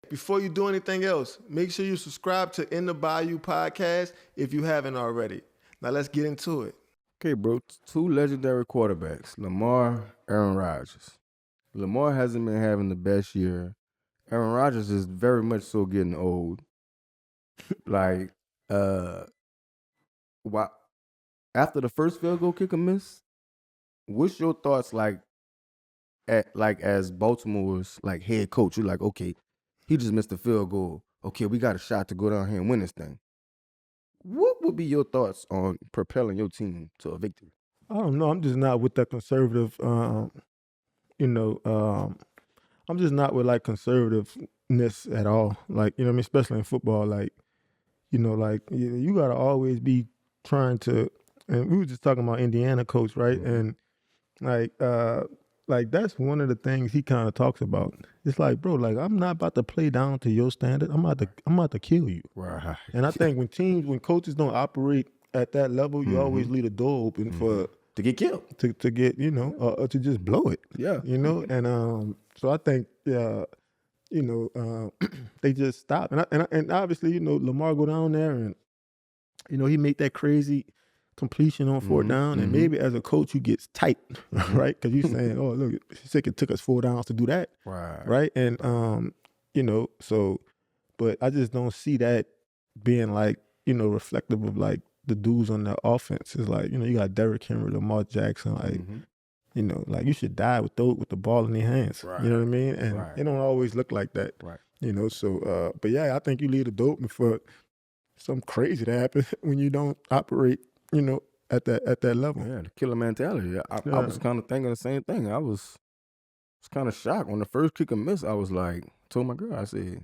before you do anything else, make sure you subscribe to In the Bayou podcast if you haven't already. Now let's get into it. Okay, bro. 2 legendary quarterbacks, Lamar, Aaron Rodgers. Lamar hasn't been having the best year. Aaron Rodgers is very much so getting old. Like, why, after the first field goal kicker miss, what's your thoughts as Baltimore's like head coach? You're like, okay, he just missed the field goal. Okay, we got a shot to go down here and win this thing. What would be your thoughts on propelling your team to a victory? I don't know. I'm just not with that conservative. I'm just not with like conservativeness at all. Like, you know what I mean? Especially in football, like, you gotta always be trying to. And we were just talking about Indiana coach, right? Mm-hmm. And like that's one of the things he kind of talks about. It's like, bro, like I'm not about to play down to your standard. I'm about to kill you. Right. And I think when coaches don't operate at that level, you always leave the door open for to get killed, to get or to just blow it. Yeah, And so I think they just stop. And obviously Lamar go down there and he make that crazy completion on 4th down, and maybe as a coach you get tight, right? Because you're saying, oh look, it took us 4 downs to do that, right? And so, but I just don't see that being like reflective of like the dudes on the offense. Is like you got Derrick Henry, Lamar Jackson, like like you should die with the ball in their hands. Right. You know what I mean? And it don't always look like that. Right. So but yeah, I think you leave the door open for something crazy to happen when you don't operate, at that level. Yeah, the killer mentality. I was kind of thinking the same thing. I was kind of shocked when the first kicker missed. I was like, told my girl, I said,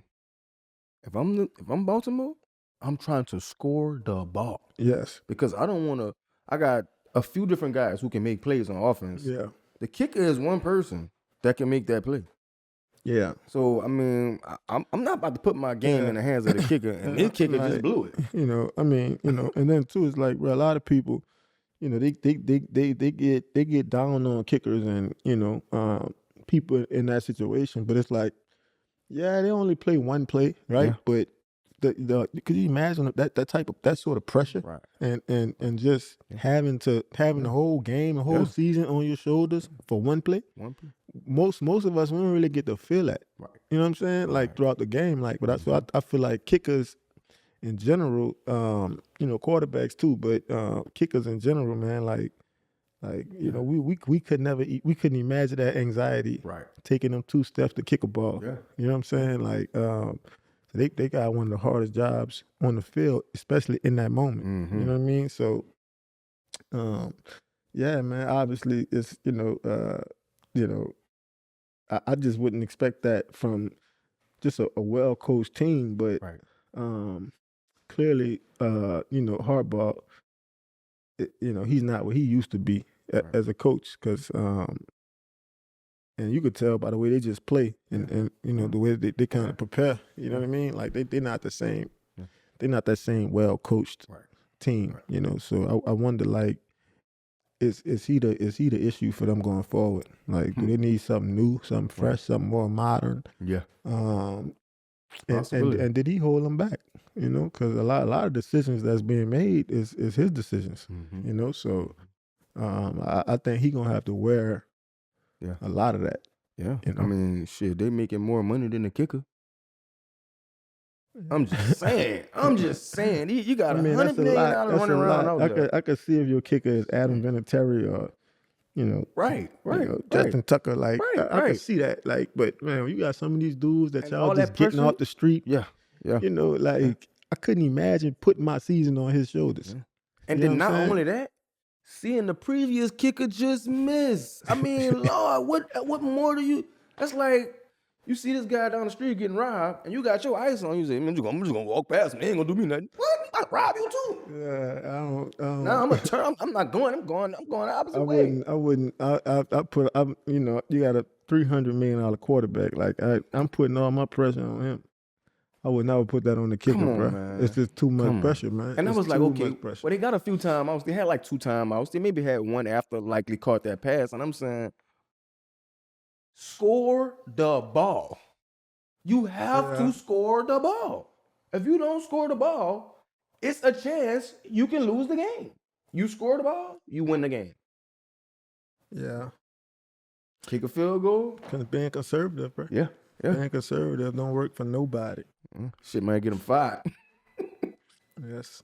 if I'm Baltimore, I'm trying to score the ball. Yes. Because I don't want to. I got a few different guys who can make plays on offense. Yeah. The kicker is one person that can make that play. Yeah. So I mean, I'm not about to put my game in the hands of the kicker, and this kicker just blew it. And then too, it's like, bro, a lot of people, they get down on kickers and people in that situation, but it's like, yeah, they only play one play, right? Yeah. But could you imagine that sort of pressure, right? And just having the whole game, the whole season on your shoulders for one play. Most of us, we don't really get to feel that. Right. You know what I'm saying? Like throughout the game, like, but I feel like kickers in general, quarterbacks too, but kickers in general, man, we could never we couldn't imagine that anxiety, taking them 2 steps to kick a ball. Yeah. You know what I'm saying? Like, they got one of the hardest jobs on the field, especially in that moment. You know what I mean? So, yeah, man. Obviously, it's I just wouldn't expect that from just a well coached team, but clearly, Harbaugh, he's not what he used to be as a coach, because and you could tell by the way they just play and the way they kind of prepare. You know what I mean? Like they're not the same. They're not that same well coached team. So I wonder, like, is he the issue for them going forward? Like, do they need something new, something fresh, something more modern? Yeah. And did he hold them back? Because a lot of decisions that's being made is his decisions. So I think he gonna have to wear a lot of that. Yeah. I mean, shit, they making more money than the kicker. I'm just saying. You got $100 million running around out there. I could see if your kicker is Adam Vinatieri or, Justin Tucker. Like, I could see that. Like, but man, you got some of these dudes that y'all just getting off the street. Yeah. I couldn't imagine putting my season on his shoulders. Yeah. And then not only that, seeing the previous kicker just miss. I mean, Lord, what more do you? That's like, you see this guy down the street getting robbed, and you got your ice on. You say, man, I'm just gonna walk past him. He ain't gonna do me nothing. What? I rob you too? Yeah, I don't. No, I'm gonna turn. I'm not going. I'm going the opposite way. I wouldn't. You got a $300 million quarterback. Like I'm putting all my pressure on him. I would never put that on the kicker, bro. Man. It's just too much pressure, man. And I was like, okay, well, they got a few timeouts. They had like 2 timeouts. They maybe had one after likely caught that pass. And I'm saying, score the ball. You have to score the ball. If you don't score the ball, it's a chance you can lose the game. You score the ball, you win the game. Yeah. Kick a field goal. Because being conservative, bro. Yeah. Being conservative don't work for nobody. Shit might get them fired. Yes.